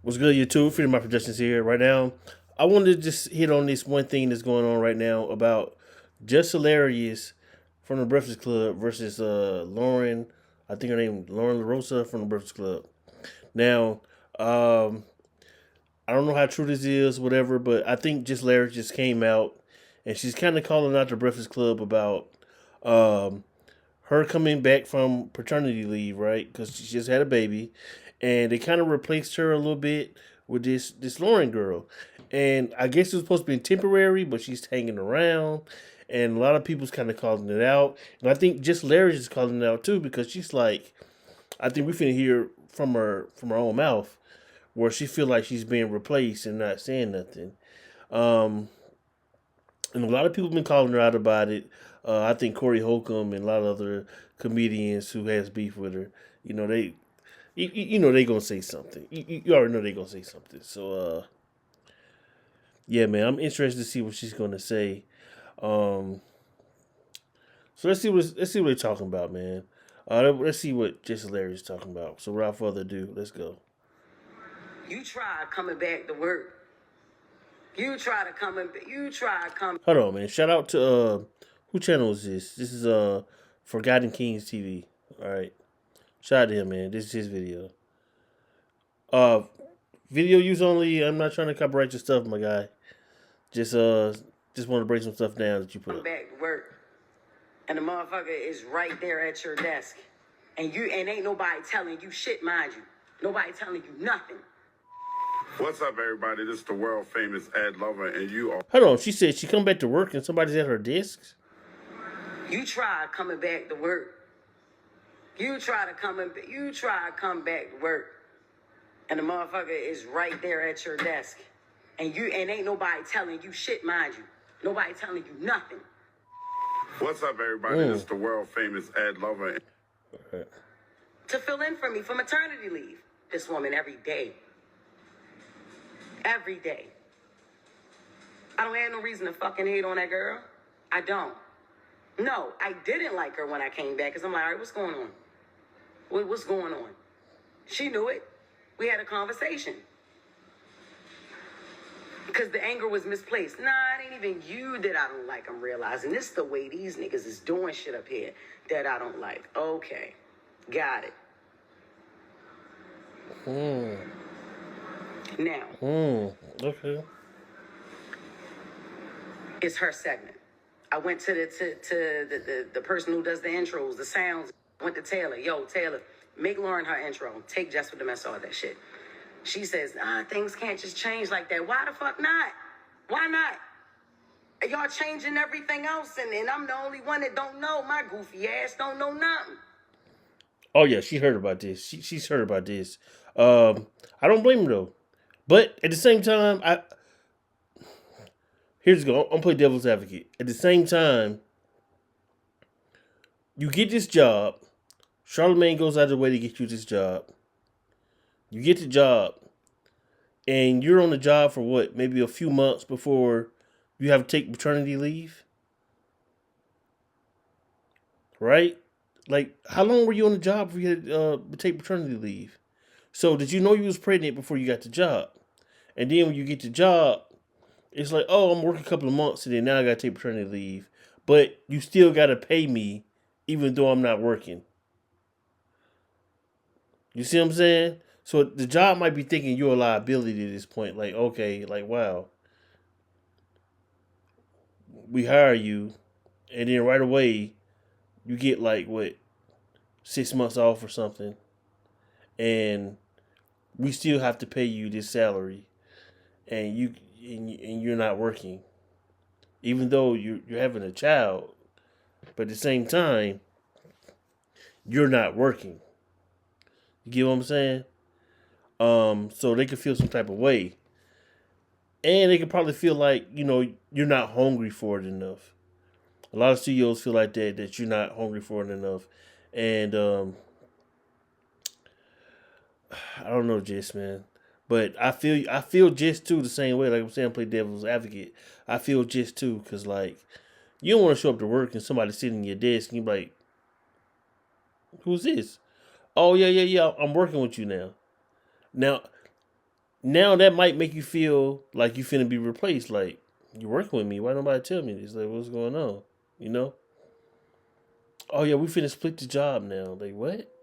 What's good, YouTube? Freedom of my projections here. Right now, I wanted to just hit on this one thing that's going on right now about Just Hilarious from the Breakfast Club versus Loren. I think her name Lauren LaRosa from the Breakfast Club. Now, um, I don't know how true this is, whatever, but I think Just Hilarious just came out and she's kind of calling out the Breakfast Club about um, her coming back from paternity leave, right? Because she just had a baby, and they kind of replaced her a little bit with this Lauren girl, and I guess it was supposed to be temporary, but she's hanging around, and a lot of people's kind of calling it out, and I think just Larry is calling it out too because she's like, I think we finna hear from her own mouth where she feel like she's being replaced and not saying nothing. Um, and a lot of people have been calling her out about it. I think Corey Holcomb and a lot of other comedians who has beef with her, you know, you know they gonna say something. You already know they gonna say something. So yeah, man, I'm interested to see what she's gonna say. Um, so let's see what they're talking about, man. Let's see what Jason Larry's talking about. So without further ado, let's go. You try coming back to work. You try coming. Hold on, man. Shout out to who channel is this? This is Forgotten Kings TV. All right. Shout out to him, man. This is his video. Uh, Video use only. I'm not trying to copyright your stuff, my guy. Just just want to break some stuff down that you put Come up. back to work. And the motherfucker is right there at your desk. And ain't nobody telling you shit, mind you. Nobody telling you nothing. What's up, everybody? This is the world famous Ed Lover, and you are. Hold on. She said she come back to work and somebody's at her desk. You try coming back to work. You try come back to work. And the motherfucker is right there at your desk. And ain't nobody telling you shit, mind you. Nobody telling you nothing. What's up, everybody? This is the world famous Ed Lover. Right. To fill in for me for maternity leave. This woman every day. Every day. I don't have no reason to fucking hate on that girl. I don't. No, I didn't like her when I came back because I'm like, all right, what's going on? What's going on? She knew it. We had a conversation. Because the anger was misplaced. Nah, it ain't even you that I don't like. I'm realizing this is the way these niggas is doing shit up here that I don't like. Okay. Got it. Now, Okay. it's her segment. I went to the person who does the intros, the sounds. Went to Taylor. Yo, Taylor, make Lauren her intro. Take Jess with the mess, all that shit. She says, things can't just change like that. Why the fuck not? Why not? Y'all changing everything else, and I'm the only one that don't know. My goofy ass don't know nothing. Oh yeah, she heard about this. She's heard about this. I don't blame her though. But at the same time, here's go. I'm play devil's advocate. At the same time, you get this job. Charlemagne goes out of the way to get you this job. You get the job, and you're on the job for what? Maybe a few months before you have to take maternity leave, right? Like, how long were you on the job before you had to take maternity leave? So, did you know you was pregnant before you got the job? And then when you get the job, it's like, oh, I'm working a couple of months, and then now I got to take paternity leave. But you still got to pay me, even though I'm not working. You see what I'm saying? So the job might be thinking you're a liability at this point. Like, okay, like, wow, we hire you, and then right away you get like what 6 months off or something, and we still have to pay you this salary, and you're not working, even though you're having a child, but at the same time you're not working. You get what I'm saying? So they could feel some type of way, and they could probably feel like you're not hungry for it enough. A lot of CEOs feel like that you're not hungry for it enough, and I don't know, Jess, man. But I feel Jess too the same way. Like I'm saying, play devil's advocate. I feel Jess too, cause like you don't want to show up to work and somebody sitting in your desk and you be like, "Who's this?" Oh yeah, yeah, yeah. I'm working with you now. Now Now that might make you feel like you finna be replaced. Like, you're working with me. Why nobody tell me this? Like, what's going on? You know? Oh yeah, we finna split the job now. Like what?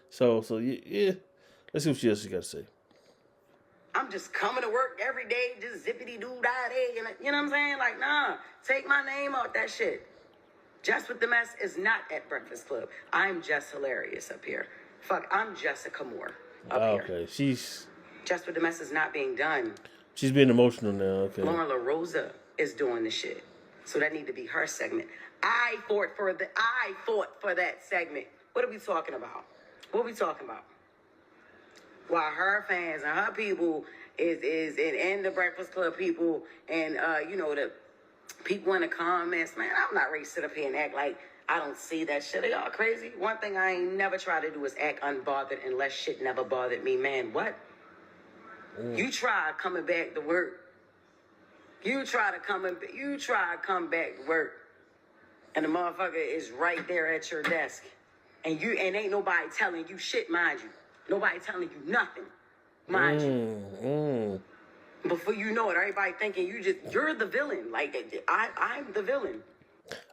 So yeah. Let's see what else you got to say. I'm just coming to work every day, just zippity doo dah day, and you know what I'm saying? Like, nah, take my name out that shit. Jess with the Mess is not at Breakfast Club. I'm Jess Hilarious up here. Fuck, I'm Jessica Moore up here. Okay, Jess with the Mess is not being done. she's being emotional now. Okay. Lauren LaRosa is doing the shit. So that need to be her segment. I fought for that segment. What are we talking about? What are we talking about? While her fans and her people and the Breakfast Club people and the people in the comments, man, I'm not ready to sit up here and act like I don't see that shit. Are y'all crazy? One thing I ain't never try to do is act unbothered unless shit never bothered me. Man, what? You try coming back to work. You try to come back to work. And the motherfucker is right there at your desk. And ain't nobody telling you shit, mind you. Nobody telling you nothing, mind you. Before you know it, everybody thinking you're the villain. Like, I'm the villain.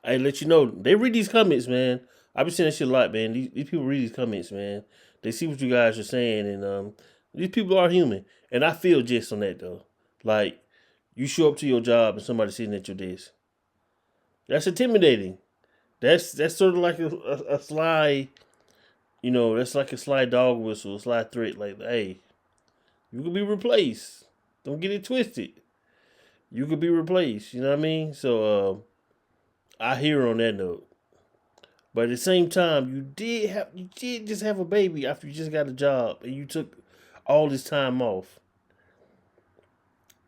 I let you know, they read these comments, man. I've been saying that shit a lot, man. These people read these comments, man. They see what you guys are saying, and these people are human. And I feel just on that, though. Like, you show up to your job and somebody's sitting at your desk. That's intimidating. That's sort of like a sly, that's like a sly dog whistle, a sly threat. Like, hey, you could be replaced. Don't get it twisted. You could be replaced. You know what I mean? So I hear on that note. But at the same time, you did just have a baby after you just got a job and you took all this time off.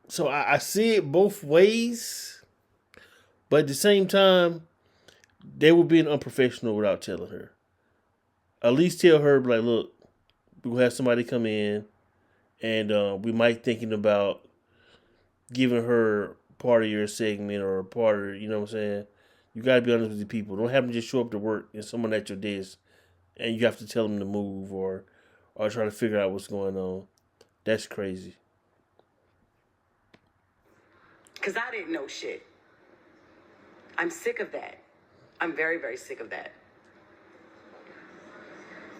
So I see it both ways, but at the same time, they were being unprofessional without telling her. At least tell her, like, look, we'll have somebody come in, and we might thinking about giving her part of your segment or part of, you know what I'm saying? You got to be honest with the people. Don't have them just show up to work and someone at your desk and you have to tell them to move or try to figure out what's going on. That's crazy. Because I didn't know shit. I'm sick of that. I'm very, very sick of that.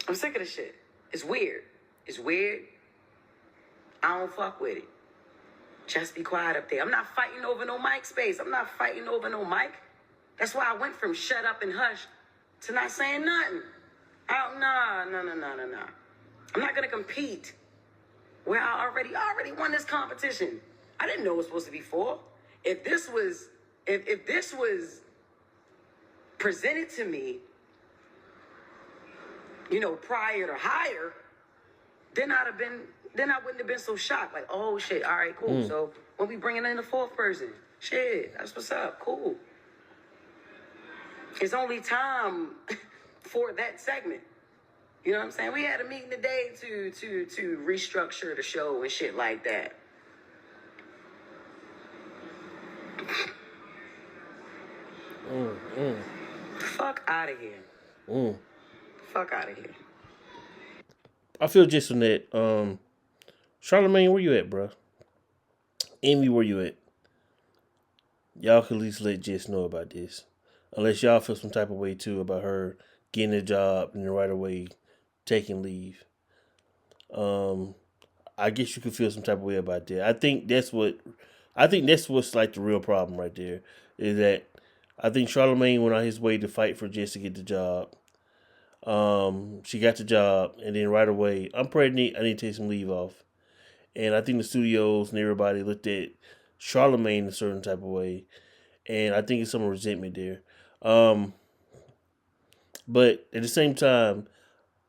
I'm sick of the shit. It's weird. It's weird. I don't fuck with it. Just be quiet up there. I'm not fighting over no mic space. I'm not fighting over no mic. That's why I went from shut up and hush to not saying nothing. Nah. I'm not gonna compete where I already won this competition. I didn't know it was supposed to be 4. If this was presented to me, prior to hire, then I wouldn't have been so shocked. Like, oh shit, all right, cool. So when we bringing in the 4th person, shit, that's what's up, cool. It's only time for that segment. You know what I'm saying? We had a meeting today to restructure the show and shit like that. Fuck out of here. Fuck out of here. I feel just on that. Charlamagne, where you at, bro? Amy, where you at? Y'all could at least let Jess know about this. Unless y'all feel some type of way too about her getting a job and right away taking leave. I guess you could feel some type of way about that. I think that's what's like the real problem right there. Is that I think Charlamagne went on his way to fight for Jess to get the job. She got the job, and then right away, I'm pregnant. I need to take some leave off. And I think the studios and everybody looked at Charlamagne a certain type of way, and I think it's some resentment there. But at the same time,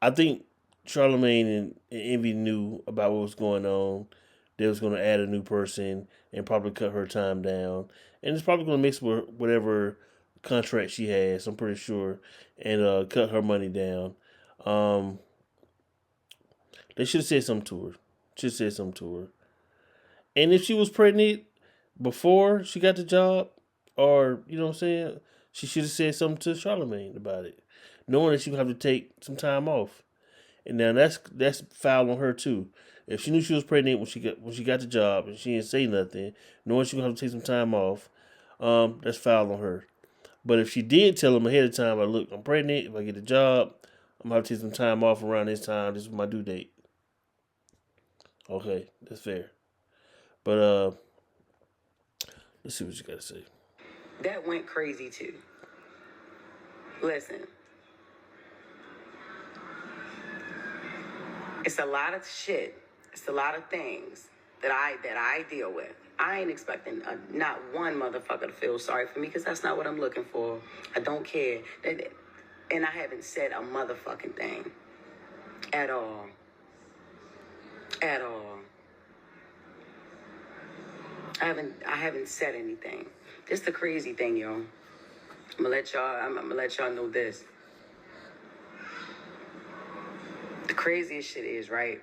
I think Charlamagne and Envy knew about what was going on. They was going to add a new person and probably cut her time down, and it's probably going to mix with whatever contract she has. I'm pretty sure, and cut her money down. They should have said something to her. And if she was pregnant before she got the job, or you know what I'm saying, she should have said something to Charlamagne about it, knowing that she would have to take some time off. And now that's foul on her too. If she knew she was pregnant when she got the job and she didn't say nothing, knowing she was gonna have to take some time off, that's foul on her. But if she did tell him ahead of time, like, look, I'm pregnant. If I get a job, I'm gonna have to take some time off around this time. This is my due date. Okay, that's fair. But let's see what you gotta say. That went crazy too. Listen, it's a lot of shit. It's a lot of things that I deal with. I ain't expecting not one motherfucker to feel sorry for me because that's not what I'm looking for. I don't care. And I haven't said a motherfucking thing at all. At all. I haven't said anything. This the crazy thing, yo. I'm gonna let y'all know this. The craziest shit is, right?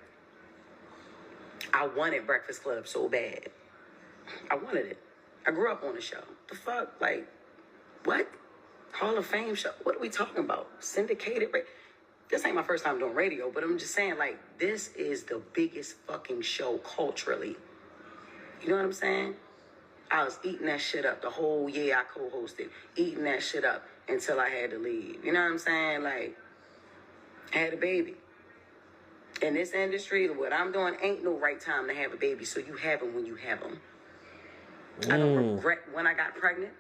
I wanted Breakfast Club so bad. I wanted it. I grew up on the show. The fuck? Like, what? Hall of Fame show? What are we talking about? Syndicated? This ain't my first time doing radio, but I'm just saying, like, this is the biggest fucking show culturally. You know what I'm saying? I was eating that shit up the whole year I co-hosted. Eating that shit up until I had to leave. You know what I'm saying? Like, I had a baby. In this industry, what I'm doing ain't no right time to have a baby, so you have them when you have them. I don't regret when I got pregnant.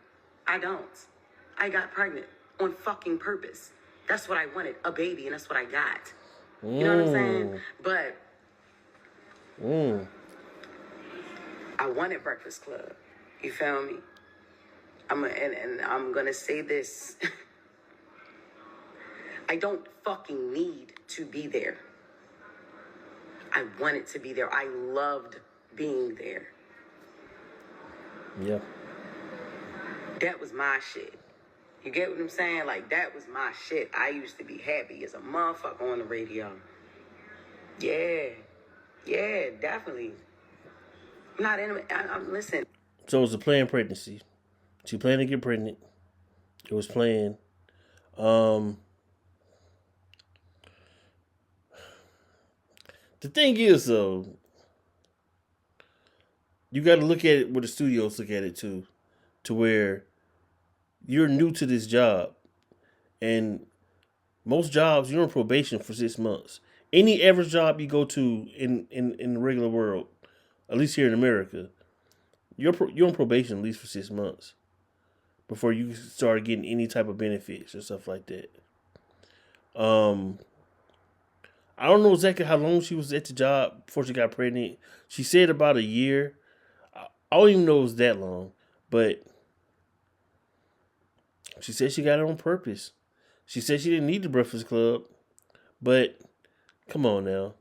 I don't. I got pregnant on fucking purpose. That's what I wanted, a baby, and that's what I got. You know what I'm saying? But I wanted Breakfast Club. You feel me? And I'm gonna say this. I don't fucking need to be there. I wanted to be there. I loved being there. Yeah. That was my shit. You get what I'm saying? Like, that was my shit. I used to be happy as a motherfucker on the radio. Yeah. Yeah, definitely. I'm not in it. I'm listen. So it was a planned pregnancy. She planned to get pregnant. It was planned. The thing is, though, you got to look at it where the studios look at it too, to where you're new to this job, and most jobs you're on probation for 6 months. Any average job you go to in the regular world, at least here in America, you're on probation at least for 6 months before you start getting any type of benefits or stuff like that. I don't know exactly how long she was at the job before she got pregnant. She said about a year. I don't even know it was that long, but she said she got it on purpose. She said she didn't need the Breakfast Club, but come on now.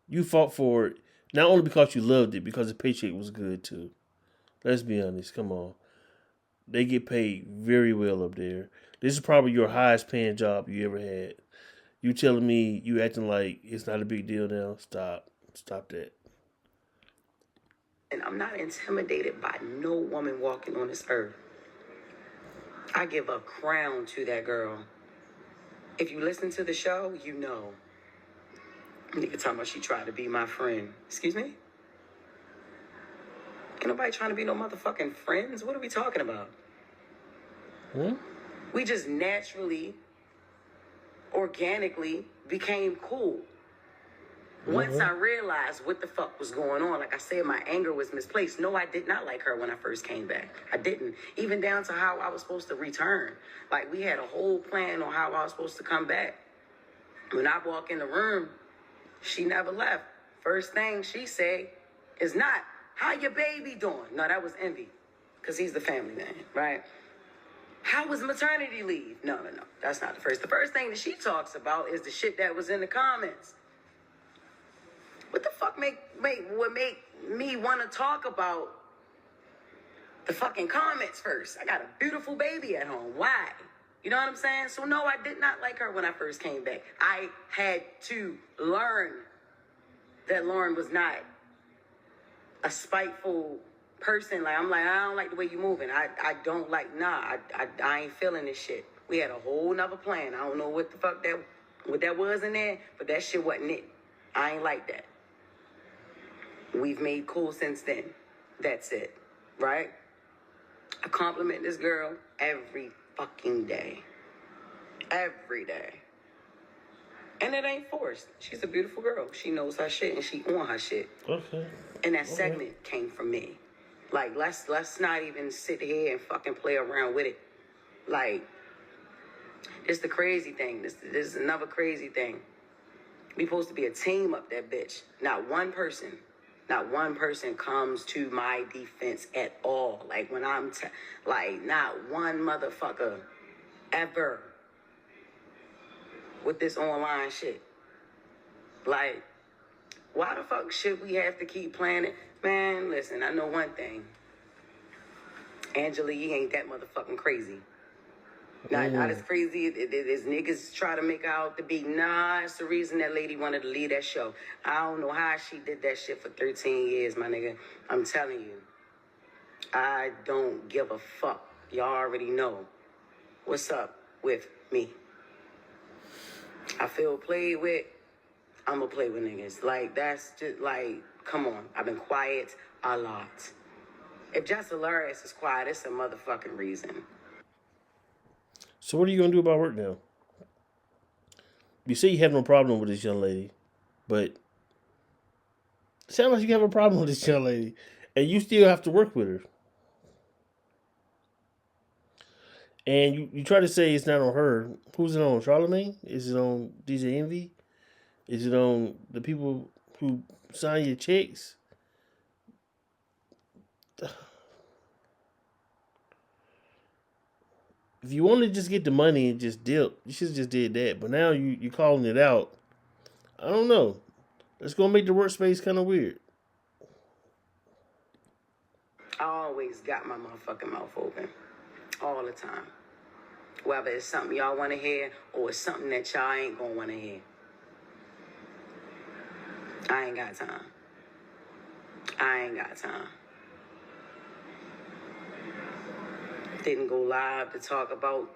You fought for it, not only because you loved it, because the paycheck was good too. Let's be honest. Come on. They get paid very well up there. This is probably your highest paying job you ever had. You telling me you acting like it's not a big deal now? Stop. Stop that. And I'm not intimidated by no woman walking on this earth. I give a crown to that girl. If you listen to the show, you know. Nigga talking about she tried to be my friend. Excuse me? Ain't nobody trying to be no motherfucking friends. What are we talking about? We just naturally, organically became cool. Once I realized what the fuck was going on, like I said, my anger was misplaced. No, I did not like her when I first came back. I didn't. Even down to how I was supposed to return. Like, we had a whole plan on how I was supposed to come back. When I walk in the room, she never left. First thing she said is not, how your baby doing? No, that was Envy, because he's the family man, right? How was maternity leave? No. That's not the first. The first thing that she talks about is the shit that was in the comments. What the fuck would make me want to talk about the fucking comments first? I got a beautiful baby at home. Why? You know what I'm saying? So no, I did not like her when I first came back. I had to learn that Loren was not a spiteful person. Like, I'm like, I don't like the way you moving. I don't like, I ain't feeling this shit. We had a whole nother plan. I don't know what the fuck what that was in there, but that shit wasn't it. I ain't like that. We've made cool since then. That's it, right? I compliment this girl every fucking day. Every day. And it ain't forced. She's a beautiful girl. She knows her shit and she on her shit. Okay. And that segment came from me. Like, let's not even sit here and fucking play around with it. Like, this the crazy thing. This is another crazy thing. We supposed to be a team up that bitch. Not one person comes to my defense at all. Like, when like, not one motherfucker ever with this online shit. Like, why the fuck should we have to keep playing it? Man, listen, I know one thing. Angela Yee ain't that motherfucking crazy. Not as crazy as niggas try to make her out to be. Nah, it's the reason that lady wanted to leave that show. I don't know how she did that shit for 13 years, my nigga. I'm telling you. I don't give a fuck. Y'all already know what's up with me. I feel played with. I'm gonna play with niggas. Like, that's just, like, come on. I've been quiet a lot. If Jess Hilarious is quiet, it's a motherfucking reason. So what are you gonna do about work now? You say you have no problem with this young lady, but it sounds like you have a problem with this young lady, and you still have to work with her. And you try to say it's not on her. Who's it on? Charlamagne? Is it on DJ Envy? Is it on the people who sign your checks? If you want to just get the money and just dip, you should have just did that. But now you calling it out. I don't know. It's gonna make the workspace kind of weird. I always got my motherfucking mouth open. All the time. Whether it's something y'all want to hear or it's something that y'all ain't gonna want to hear. I ain't got time. Didn't go live to talk about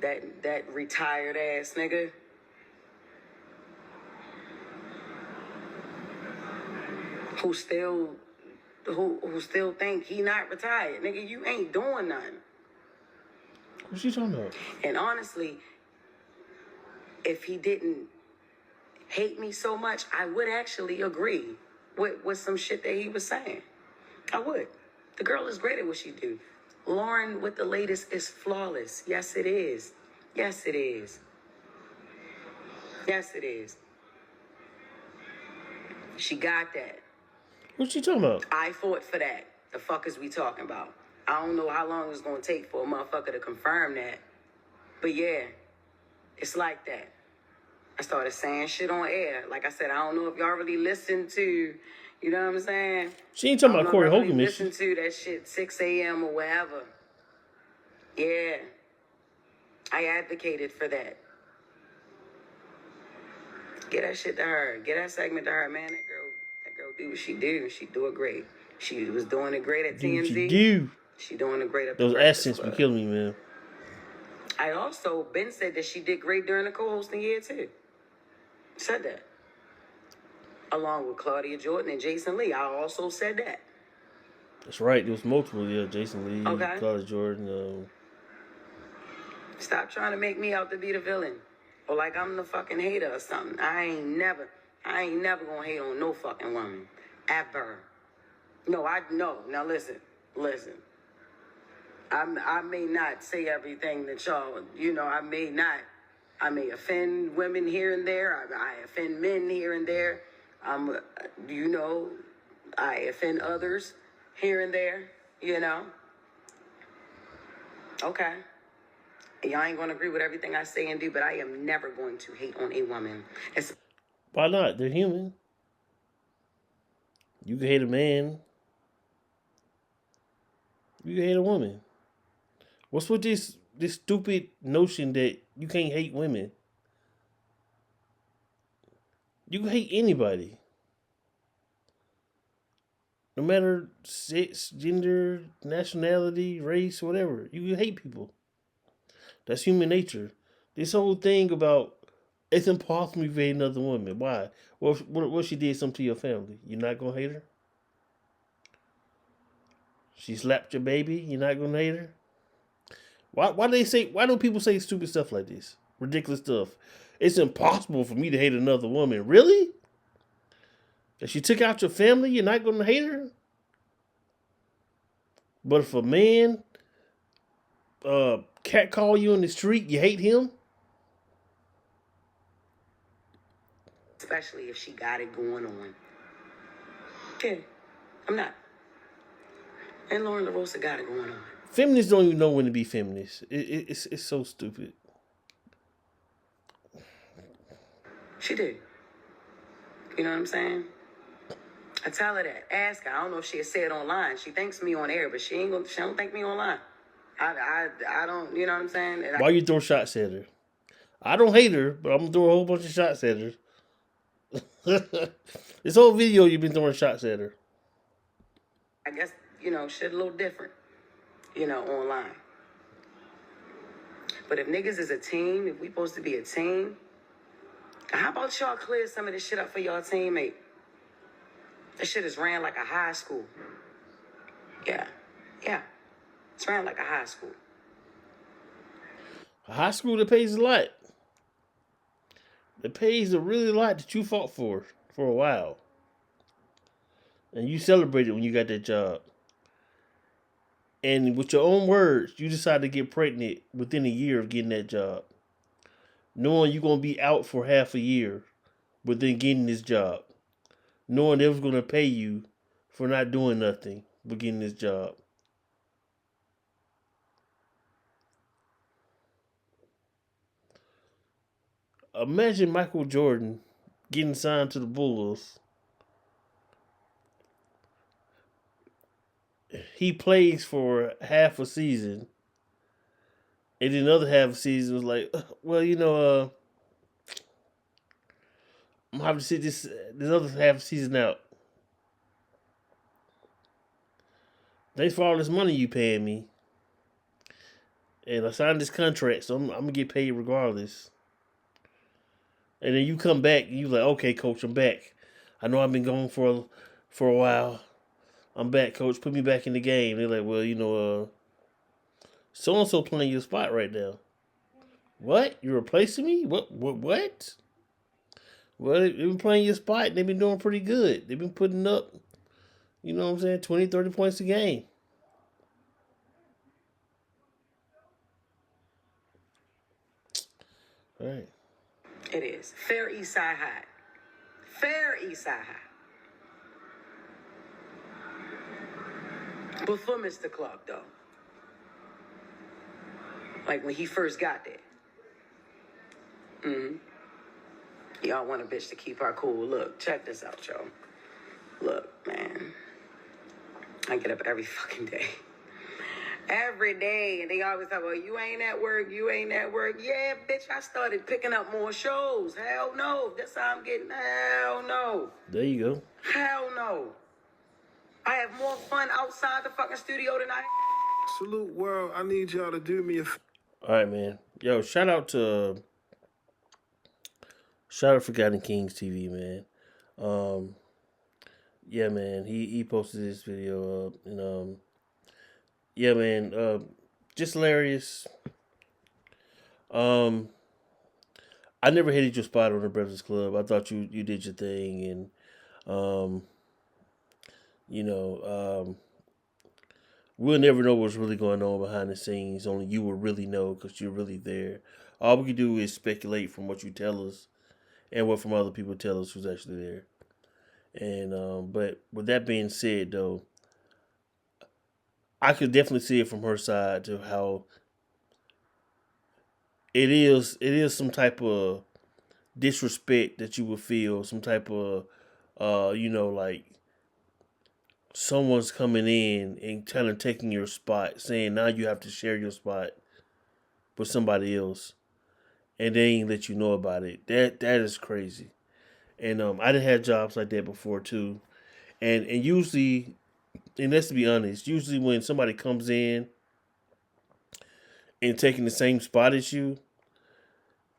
that retired ass nigga. Who still think he not retired. Nigga, you ain't doing nothing. What's she talking about? And honestly, if he didn't hate me so much, I would actually agree with some shit that he was saying. I would. The girl is great at what she do. Loren with the latest is flawless. Yes, it is. Yes, it is. Yes, it is. She got that. What's she talking about? I fought for that. The fuck is we talking about? I don't know how long it's gonna take for a motherfucker to confirm that. But yeah, it's like that. I started saying shit on air. Like I said, I don't know if y'all really listen to, you know what I'm saying? She ain't talking about Corey Hogan, Hogan, listen to that shit 6 a.m. or whatever. Yeah. I advocated for that. Get that shit to her. Get that segment to her, man. That girl do what she do. She do it great. She was doing it great at TMZ. She doing it great at the Those Breakfast accents be Club. killing me, man. I also, Ben said that she did great during the co-hosting year, too. Said that. Along with Claudia Jordan and Jason Lee. I also said that. That's right. There was multiple, yeah. Jason Lee, Okay. Claudia Jordan. Stop trying to make me out to be the villain. Or like I'm the fucking hater or something. I ain't never gonna hate on no fucking woman. Ever. No. Now listen. I may not say everything that y'all, I may offend women here and there. I offend men here and there. I offend others here and there, Okay. Y'all ain't gonna agree with everything I say and do, but I am never going to hate on a woman. Why not? They're human. You can hate a man. You can hate a woman. What's with this stupid notion that you can't hate women? You can hate anybody. No matter sex, gender, nationality, race, whatever. You can hate people. That's human nature. This whole thing about it's impossible to hate another woman. Why? What she did something to your family? You're not gonna hate her? She slapped your baby. You're not gonna hate her. Why do people say stupid stuff like this? Ridiculous stuff. It's impossible for me to hate another woman. Really? If she took out your family, you're not gonna hate her? But if a man catcall you in the street, you hate him? Especially if she got it going on. Okay, I'm not. And Lauren LaRosa got it going on. Feminists don't even know when to be feminists. It's so stupid. She did. You know what I'm saying? I tell her that. Ask her. I don't know if she'll say it online. She thanks me on air, but she don't thank me online. I don't. You know what I'm saying? Why you throw shots at her? I don't hate her, but I'm gonna throw a whole bunch of shots at her. This whole video, you've been throwing shots at her. I guess shit a little different. Online. But if niggas is a team, if we supposed to be a team, how about y'all clear some of this shit up for y'all teammate? This shit is ran like a high school. Yeah. It's ran like a high school. A high school that pays a lot. That pays a really lot that you fought for a while. And you celebrated when you got that job. And with your own words, you decided to get pregnant within a year of getting that job. Knowing you're going to be out for half a year within getting this job. Knowing they was going to pay you for not doing nothing but getting this job. Imagine Michael Jordan getting signed to the Bulls. He plays for half a season. And then the other half of the season was like, well, I'm going to have to sit this other half of the season out. Thanks for all this money you paying me. And I signed this contract, so I'm going to get paid regardless. And then you come back and you like, okay, coach, I'm back. I know I've been gone for a while. I'm back, coach. Put me back in the game. They're like, well, so-and-so playing your spot right now. What? You're replacing me? What? Well, they've been playing your spot and they've been doing pretty good. They've been putting up, 20, 30 points a game. All right. It is. Fair East Side High. Fair East Side High. Before Mr. Clark, though. Like when he first got there. Y'all want a bitch to keep her cool. Look, check this out, y'all. Look, man. I get up every fucking day. Every day. And they always talk about, you ain't at work. Yeah, bitch, I started picking up more shows. Hell no. That's how I'm getting. Hell no. There you go. Hell no. I have more fun outside the fucking studio than I. Salute world. I need y'all to do me a. All right, man. Yo, shout out Forgotten Kings TV, man. Yeah, man. He posted this video up, and yeah, man. Just hilarious. I never hated your spot on the Breakfast Club. I thought you did your thing, and we'll never know what's really going on behind the scenes. Only you will really know because you're really there. All we can do is speculate from what you tell us and what from other people tell us who's actually there. And but with that being said, though, I could definitely see it from her side to how it is some type of disrespect that you would feel, some type of like someone's coming in and kind of taking your spot, saying now you have to share your spot with somebody else, and they ain't let you know about it. That is crazy. And I done had jobs like that before too, and usually, and let's be honest, usually when somebody comes in and taking the same spot as you,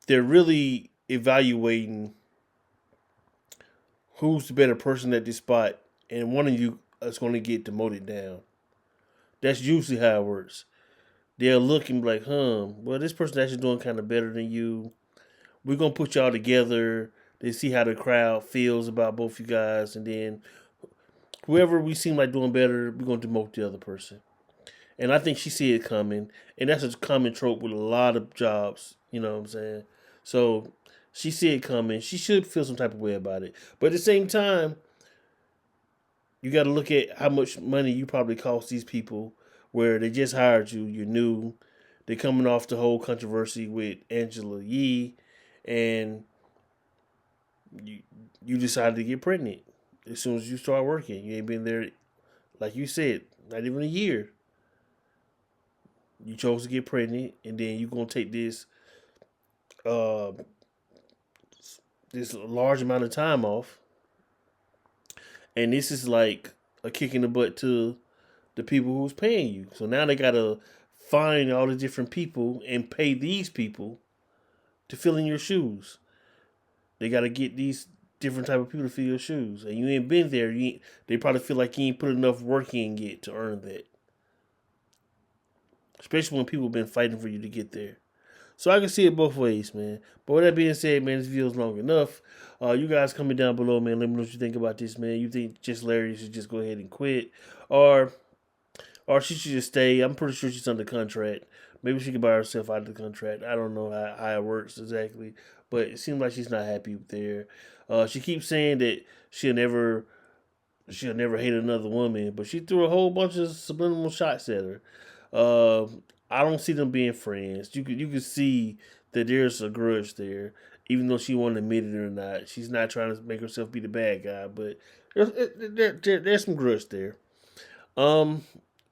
they're really evaluating who's the better person at this spot, and one of you is going to get demoted down. That's usually how it works. They're looking like, well, this person's actually doing kind of better than you. We're gonna put y'all together to see how the crowd feels about both you guys, and then whoever we seem like doing better, we're gonna demote the other person. And I think she see it coming, and that's a common trope with a lot of jobs. You know what I'm saying? So she see it coming. She should feel some type of way about it. But at the same time, you got to look at how much money you probably cost these people, where they just hired you. You're new. They're coming off the whole controversy with Angela Yee, and you you decided to get pregnant as soon as you start working. You ain't been there, like you said, not even a year. You chose to get pregnant, and then you gonna take uh this large amount of time off, and this is like a kick in the butt to the people who's paying you. So now they gotta find all the different people and pay these people to fill in your shoes. They gotta get these different type of people to fill your shoes, and you ain't been there. They probably feel like you ain't put enough work in yet to earn that. Especially when people been fighting for you to get there. So I can see it both ways, man. But with that being said, man, this video is long enough. You guys comment down below, man. Let me know what you think about this, man. You think just Larry should just go ahead and quit, or she should just stay? I'm pretty sure she's under contract. Maybe she can buy herself out of the contract. I don't know how it works exactly, but it seems like she's not happy there. She keeps saying that she'll never hate another woman, but she threw a whole bunch of subliminal shots at her. Uh, I don't see them being friends. You could see that there's a grudge there, even though she won't admit it or not. She's not trying to make herself be the bad guy, but there's some grudge there. Um,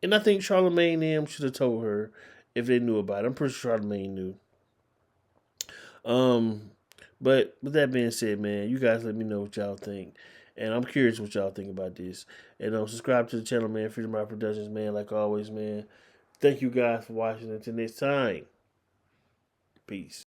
and I think Charlemagne and them should have told her if they knew about it. I'm pretty sure Charlemagne knew. Um, but with that being said, man, you guys let me know what y'all think. And I'm curious what y'all think about this. And subscribe to the channel, man. Freedom Ride Productions, man. Like always, man. Thank you guys for watching. Until next time. Peace.